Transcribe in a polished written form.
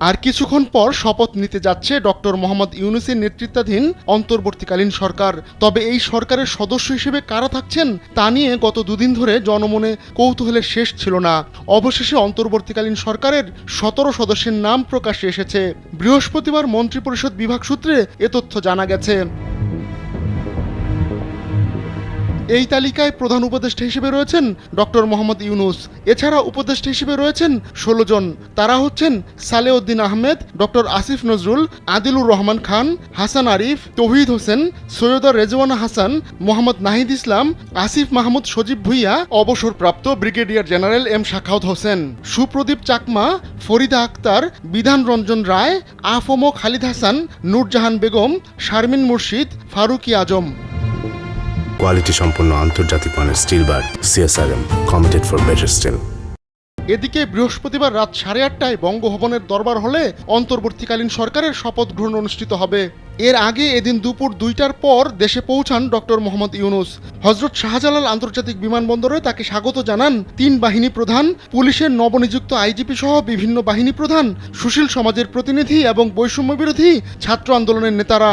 আর কিছুক্ষণ পর শপথ নিতে যাচ্ছে ডক্টর মোহাম্মদ ইউনূসের নেতৃত্বাধীন অন্তর্বর্তীকালীন সরকার। তবে এই সরকারের সদস্য হিসেবে কারা থাকছেন তা নিয়ে গত দুদিন ধরে জনমনে কৌতূহলের শেষ ছিল না। অবশেষে অন্তর্বর্তীকালীন সরকারের 17 সদস্যের নাম প্রকাশ্যে এসেছে। বৃহস্পতিবার মন্ত্রিপরিষদ বিভাগ সূত্রে এ তথ্য জানা গেছে। এই তালিকায় প্রধান উপদেষ্টা হিসেবে রয়েছেন ডক্টর মোহাম্মদ ইউনূস। এছাড়া উপদেষ্টা হিসেবে রয়েছেন 16 জন। তারা হচ্ছেন সালেউদ্দিন আহমেদ, ডক্টর আসিফ নজরুল, আদিলুর রহমান খান, হাসান আরিফ, তৌহিদ হোসেন, সৈয়দা রেজওয়ানা হাসান, মোহাম্মদ নাহিদ ইসলাম, আসিফ মাহমুদ সজীব ভুইয়া, অবসরপ্রাপ্ত brigadier general M Sakhawat Hossain, Supradip Chakma, Farida Akhter, Bidhan Ranjan রায়, আফম খালিদ হাসান, নূরজাহান বেগম, শারমিন মুর্শিদ, ফারুকি আজম। কোয়ালিটি সম্পন্ন আন্তর্জাতিক মানের still bar CSRM, committed for better still. এদিকে বৃহস্পতিবার রাত 8:30টায় বঙ্গভবনের দরবার হলে অন্তর্বর্তীকালীন সরকারের শপথ গ্রহণ অনুষ্ঠিত হবে। এর আগে এদিন দুপুর 2টার পর দেশে পৌঁছান ডক্টর মোহাম্মদ ইউনূস। হযরত শাহজালাল আন্তর্জাতিক বিমানবন্দরে তাকে স্বাগত জানান 3 বাহিনী প্রধান, পুলিশের নবনিযুক্ত আইজিপি সহ বিভিন্ন বাহিনী প্রধান, সুশীল সমাজের প্রতিনিধি এবং বৈষম্য বিরোধী ছাত্র আন্দোলনের নেতারা।